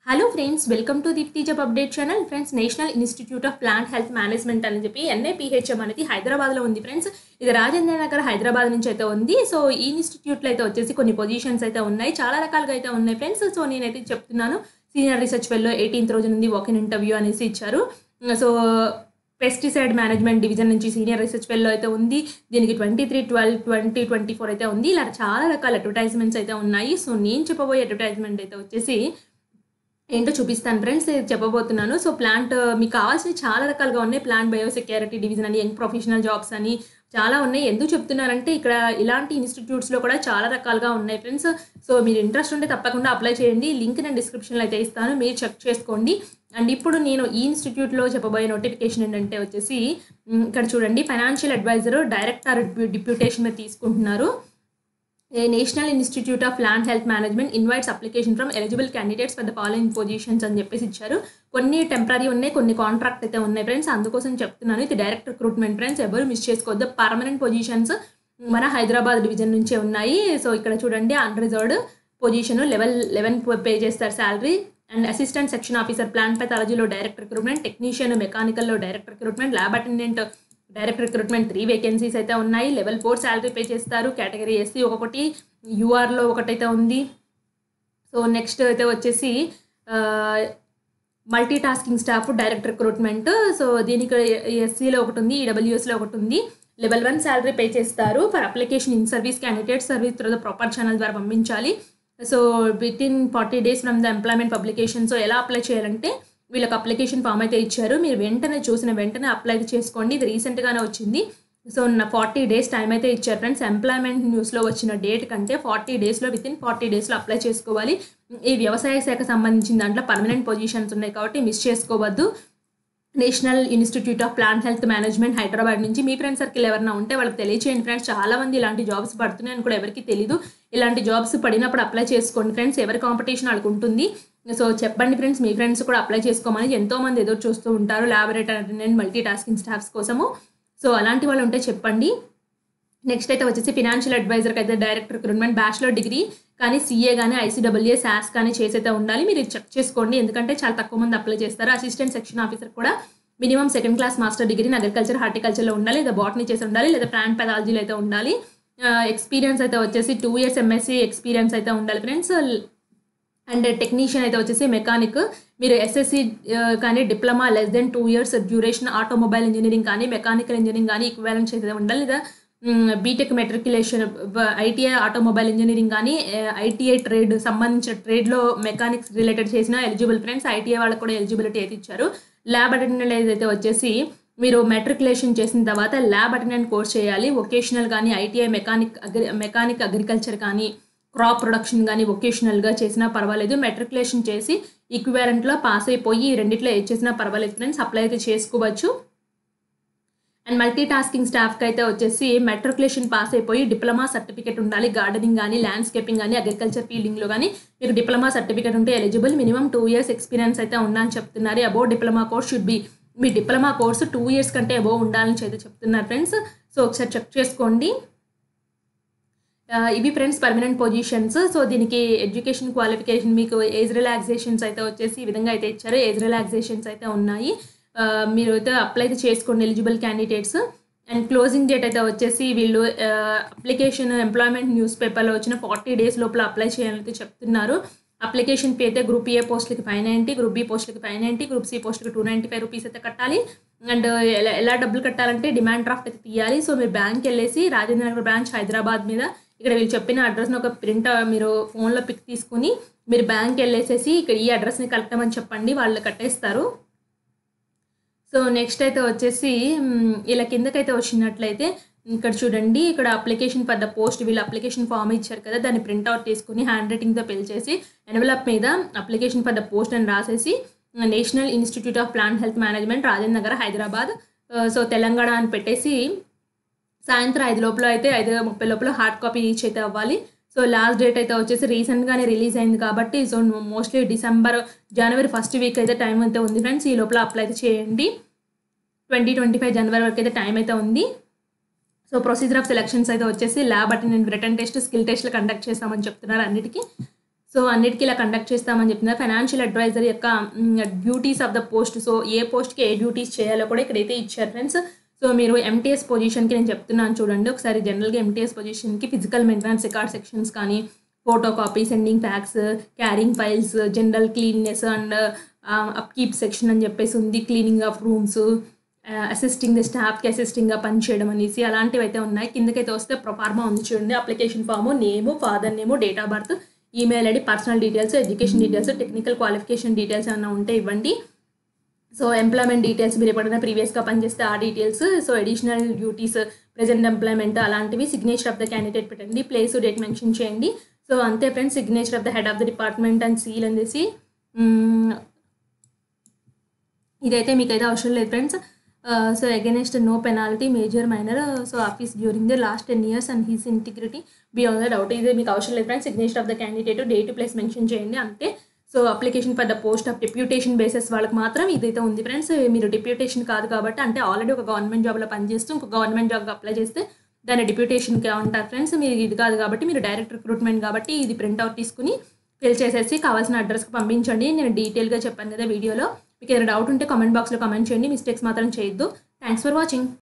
Hello friends, welcome to Deepti job update channel. Friends, national institute of plant health management అని చెప్పి NIPHM అనేది హైదరాబాద్లో ఉంది. ఫ్రెండ్స్, ఇది రాజేంద్ర నగర్ హైదరాబాద్ నుంచి అయితే ఉంది. సో ఈ ఇన్స్టిట్యూట్లో అయితే వచ్చేసి కొన్ని పొజిషన్స్ అయితే ఉన్నాయి, చాలా రకాలుగా అయితే ఉన్నాయి ఫ్రెండ్స్. సో నేనైతే చెప్తున్నాను, సీనియర్ రీసెర్చ్ ఫెల్లో 18th రోజు నుండి వాకిన్ ఇంటర్వ్యూ అనేసి ఇచ్చారు. సో పెస్టిసైడ్ మేనేజ్మెంట్ డివిజన్ నుంచి సీనియర్ రీసెర్చ్ ఫెల్లో అయితే ఉంది. దీనికి 23/12/2024 అయితే ఉంది. ఇలా చాలా రకాల అడ్వర్టైజ్మెంట్స్ అయితే ఉన్నాయి. సో నేను చెప్పబోయే అడ్వర్టైజ్మెంట్ అయితే వచ్చేసి ఏంటో చూపిస్తాను ఫ్రెండ్స్, చెప్పబోతున్నాను. సో ప్లాంట్ మీకు కావాల్సినవి చాలా రకాలుగా ఉన్నాయి. ప్లాంట్ బయోసెక్యూరిటీ డివిజన్ అని, యంగ్ ప్రొఫెషనల్ జాబ్స్ అని చాలా ఉన్నాయి. ఎందుకు చెప్తున్నారంటే ఇక్కడ ఇలాంటి ఇన్స్టిట్యూట్స్లో కూడా చాలా రకాలుగా ఉన్నాయి ఫ్రెండ్స్. సో మీరు ఇంట్రెస్ట్ ఉంటే తప్పకుండా అప్లై చేయండి. లింక్ నేను డిస్క్రిప్షన్లో అయితే ఇస్తాను, మీరు చెక్ చేసుకోండి. అండ్ ఇప్పుడు నేను ఈ ఇన్స్టిట్యూట్లో చెప్పబోయే నోటిఫికేషన్ ఏంటంటే వచ్చేసి ఇక్కడ చూడండి, ఫైనాన్షియల్ అడ్వైజర్ డైరెక్టర్ డిప్యూటేషన్ మీద తీసుకుంటున్నారు. A National Institute of Plant Health Management invites application from eligible candidates for the following positions అని చెప్పేసి ఇచ్చారు. కొన్ని టెంపరీ ఉన్నాయి, కొన్ని కాంట్రాక్ట్ అయితే ఉన్నాయి ఫ్రెండ్స్. అందుకోసం చెప్తున్నాను, ఇది డైరెక్ట్ రిక్రూట్మెంట్ ఫ్రెండ్స్, ఎవరు మిస్ చేసుకోవద్దు. పర్మనెంట్ పొజిషన్స్ మన హైదరాబాద్ డివిజన్ నుంచే ఉన్నాయి. సో ఇక్కడ చూడండి, అన్రిజర్వ్డ్ పొజిషన్ లెవెల్ 11 పే చేస్తారు salary. And assistant section officer plant పెథాలజీలో డైరెక్ట్ రిక్రూట్మెంట్, టెక్నీషియన్ మెకానికల్లో direct recruitment, lab attendant direct recruitment 3 vacancies అయితే ఉన్నాయి. లెవెల్ 4 శాలరీ పే చేస్తారు. కేటగిరీ SC ఒకటి, URలో ఒకటైతే ఉంది. సో నెక్స్ట్ అయితే వచ్చేసి multi tasking staff direct recruitment. So దీనికి SCలో ఒకటి ఉంది, EWSలో ఒకటి ఉంది. లెవెల్ 1 శాలరీ పే చేస్తారు. For application in service candidate service through the proper channel ద్వారా పంపించాలి. So within 40 days from the employment publication. So ఎలా అప్లై చేయాలంటే వీళ్ళకి అప్లికేషన్ ఫామ్ అయితే ఇచ్చారు, మీరు వెంటనే చూసిన వెంటనే అప్లై చేసుకోండి. ఇది రీసెంట్గానే వచ్చింది. సో 40 days టైం అయితే ఇచ్చారు ఫ్రెండ్స్. ఎంప్లాయ్మెంట్ న్యూస్లో వచ్చిన డేట్ కంటే 40 daysలో వితిన్ 40 daysలో అప్లై చేసుకోవాలి. ఈ వ్యవసాయ శాఖ సంబంధించిన దాంట్లో పర్మనెంట్ పొజిషన్స్ ఉన్నాయి కాబట్టి మిస్ చేసుకోవద్దు. National institute of plant health management Hyderabad నుంచి మీ ఫ్రెండ్ సర్కిల్ ఎవరైనా ఉంటే వాళ్ళకి తెలియచేయండి ఫ్రెండ్స్. చాలామంది ఇలాంటి జాబ్స్ పడుతున్నాయని కూడా ఎవరికి తెలీదు. ఇలాంటి జాబ్స్ పడినప్పుడు అప్లై చేసుకోండి ఫ్రెండ్స్. ఎవరి కాంపిటీషన్ వాళ్ళకు ఉంటుంది. సో చెప్పండి ఫ్రెండ్స్, మీ ఫ్రెండ్స్ కూడా అప్లై చేసుకోమని. ఎంతోమంది ఎదురు చూస్తూ ఉంటారు laboratory attendant, multi tasking staffs కోసము. సో అలాంటి వాళ్ళు ఉంటే చెప్పండి. నెక్స్ట్ అయితే వచ్చేసి ఫినాన్షియల్ అడ్వైజర్కి అయితే డైరెక్ట్ రిక్రూట్మెంట్, బ్యాచిలర్ డిగ్రీ కానీ CA కానీ ICAA SAS కానీ చేసైతే ఉండాలి. మీరు చెక్ చేసుకోండి, ఎందుకంటే చాలా తక్కువ మంది అప్లై చేస్తారు. అసిస్టెంట్ సెక్షన్ ఆఫీసర్ కూడా minimum 2nd class master degree agriculture హార్టికల్చర్లో ఉండాలి, లేదా బాటనీ చేసి ఉండాలి, లేదా ప్లాంట్ పెథాలజీలో అయితే ఉండాలి. ఎక్స్పీరియన్స్ అయితే వచ్చేసి 2 years MSc ఎక్స్పీరియన్స్ అయితే ఉండాలి ఫ్రెండ్స్. అండ్ టెక్నీషియన్ అయితే వచ్చేసి మెకానిక్, మీరు SSC కానీ diploma less then 2 years duration automobile engineering కానీ మెకానికల్ ఇంజనీరింగ్ కానీ ఈక్వాలెంట్ చేసే ఉండాలి, లేదా B Tech matriculation ITI automobile engineering కానీ ITI ట్రేడ్ సంబంధించిన ట్రేడ్లో మెకానిక్స్ రిలేటెడ్ చేసిన ఎలిజిబుల్ ఫ్రెండ్స్. ITI వాళ్ళకి కూడా ఎలిజిబిలిటీ అయితే ఇచ్చారు. ల్యాబ్ అటెండెంట్ అయితే వచ్చేసి మీరు మెట్రికులేషన్ చేసిన తర్వాత ల్యాబ్ అటెండెంట్ కోర్స్ చేయాలి. వొకేషనల్ కానీ ITI మెకానిక్ అగ్రికల్చర్ కానీ క్రాప్ ప్రొడక్షన్ కానీ వొకేషనల్గా చేసినా పర్వాలేదు. మెట్రికులేషన్ చేసి ఈక్వాలెంట్లో పాస్ అయిపోయి రెండిట్లో ఏది చేసినా పర్వాలేదు ఫ్రెండ్స్, అప్లై అయితే చేసుకోవచ్చు. అండ్ మల్టీ టాస్కింగ్ స్టాఫ్కి అయితే వచ్చేసి మెట్రికులేషన్ పాస్ అయిపోయి డిప్లొమా సర్టిఫికేట్ ఉండాలి. గార్డెనింగ్ కానీ ల్యాండ్స్కేపింగ్ కానీ అగ్రికల్చర్ ఫీల్డింగ్లో కానీ మీకు డిప్లొమా సర్టిఫికేట్ ఉంటే ఎలిజిబుల్. మినిమం 2 years ఎక్స్పీరియన్స్ అయితే ఉండాలని చెప్తున్నారు. Above diploma course should be, me diploma course 2 years కంటే అబౌవ్ ఉండాలని అయితే చెప్తున్నారు ఫ్రెండ్స్. సో ఒకసారి చెక్ చేసుకోండి. ఇవి ఫ్రెండ్స్ పర్మనెంట్ పొజిషన్స్. సో దీనికి ఎడ్యుకేషన్ క్వాలిఫికేషన్, మీకు ఏజ్ రిలాక్సేషన్స్ అయితే వచ్చేసి ఈ విధంగా అయితే ఇచ్చారు. ఏజ్ రిలాక్సేషన్స్ అయితే ఉన్నాయి, మీరు అయితే అప్లై అయితే చేసుకోండి eligible candidates. And closing date అయితే వచ్చేసి వీళ్ళు అప్లికేషన్ ఎంప్లాయ్మెంట్ న్యూస్ పేపర్లో వచ్చిన 40 days లోపల అప్లై చేయాలని చెప్తున్నారు. అప్లికేషన్ ఫీ అయితే గ్రూప్ A పోస్టులకి 590, గ్రూప్ B పోస్టులకి 590, గ్రూప్ C పోస్టులకి 295 రూపీస్ అయితే కట్టాలి. అండ్ ఎలా డబ్బులు కట్టాలంటే డిమాండ్ డ్రాఫ్ట్ అయితే తీయాలి. సో మీరు బ్యాంక్కి వెళ్ళేసి రాజేంద్ర నగర్ బ్రాంచ్ హైదరాబాద్ మీద ఇక్కడ వీళ్ళు చెప్పిన అడ్రస్ని ఒక ప్రింట్ మీరు ఫోన్లో పిక్ తీసుకుని మీరు బ్యాంక్కి వెళ్ళేసేసి ఇక్కడ ఈ అడ్రస్ని కలెక్టమని చెప్పండి, వాళ్ళు కట్టేస్తారు. సో నెక్స్ట్ అయితే వచ్చేసి ఇలా కిందకైతే వచ్చినట్లయితే ఇక్కడ చూడండి, ఇక్కడ అప్లికేషన్ ఫర్ ద పోస్ట్ వీళ్ళు అప్లికేషన్ ఫామ్ ఇచ్చారు కదా, దాన్ని ప్రింట్అవుట్ తీసుకుని హ్యాండ్ రైటింగ్తో ఫిల్ చేసి ఎన్వలప్ మీద అప్లికేషన్ ఫర్ ద పోస్ట్ అని రాసేసి national institute of plant health management Rajendra Nagar Hyderabad, so Telangana అని పెట్టేసి సాయంత్రం 5 లోపల అయితే 5:30 లోపల హార్డ్ కాపీ ఈచ్ అయితే అవ్వాలి. సో లాస్ట్ డేట్ అయితే వచ్చేసి రీసెంట్గానే రిలీజ్ అయింది కాబట్టి సో మోస్ట్లీ జనవరి 1st వీక్ అయితే టైం అయితే ఉంది ఫ్రెండ్స్. ఈ లోపల అప్లై అయితే చేయండి. 2025 జనవరి వరకు అయితే టైం అయితే ఉంది. సో ప్రొసీజర్ ఆఫ్ సెలక్షన్స్ అయితే వచ్చేసి lab attendant written test, skill టెస్ట్లు కండక్ట్ చేస్తామని చెప్తున్నారు అన్నిటికీ. సో అన్నిటికీ ఇలా కండక్ట్ చేస్తామని చెప్తున్నారు. ఫైనాన్షియల్ అడ్వైజర్ యొక్క duties of the post, so ఏ పోస్ట్కి ఏ డ్యూటీస్ చేయాలో కూడా ఇక్కడైతే ఇచ్చారు ఫ్రెండ్స్. సో మీరు ఎంటీఎస్ పొజిషన్కి నేను చెప్తున్నాను చూడండి ఒకసారి. జనరల్గా ఎంటీఎస్ పొజిషన్కి ఫిజికల్ మెయింటెనెన్స్ రికార్డ్ సెక్షన్స్ కానీ, photo copy, sending fax, carrying files, general cleanness and upkeep section అని చెప్పేసి ఉంది, cleaning of rooms, assisting the స్టాఫ్కి అసిస్టింగ్గా పనిచేయడం అనేసి అలాంటివి అయితే ఉన్నాయి. కిందకైతే వస్తే ప్రొఫార్మా ఉంది చూడండి, application form, name, father name, date of birth, email ID, personal details, education details, technical qualification details ఏమైనా ఉంటే ఇవ్వండి. సో ఎంప్లాయ్మెంట్ డీటెయిల్స్, మీరు ఎప్పుడైనా ప్రీవియస్గా పనిచేస్తే ఆ details, so additional duties, present employment అలాంటివి, సిగ్నేచర్ ఆఫ్ ద క్యాండిడేట్ పెట్టండి, ప్లేస్ డేట్ మెన్షన్ చేయండి. సో అంతే friends, signature of the head of the department and seal అనేసి ఇదైతే మీకైతే అవసరం లేదు friends. So against no penalty major minor, so office during the last 10 years and his integrity beyond the doubt. ఇది మీకు అవసరం లేదు friends. Signature of the candidate, date, place mention చేయండి అంతే. So application for the post of deputation basis వాళ్ళకి మాత్రం ఇదైతే ఉంది ఫ్రెండ్స్. మీరు డిప్యూటేషన్ కాదు కాబట్టి, అంటే ఆల్రెడీ ఒక గవర్నమెంట్ జాబ్లో పనిచేస్తూ ఇంకో గవర్నమెంట్ జాబ్కి అప్లై చేస్తే దాన్ని డిప్యూటేషన్గా ఉంటారు ఫ్రెండ్స్. మీరు ఇది కాదు కాబట్టి, మీరు డైరెక్ట్ రిక్రూట్మెంట్ కాబట్టి ఇది ప్రింట్అవుట్ తీసుకుని ఫిల్ చేసేసి కావాల్సిన అడ్రస్కి పంపించండి. నేను డీటెయిల్గా చెప్పాను కదా వీడియోలో. మీకు ఏదైనా డౌట్ ఉంటే కామెంట్ బాక్స్లో కామెంట్ చేయండి. మిస్టేక్స్ మాత్రం చేయొద్దు. Thanks for watching.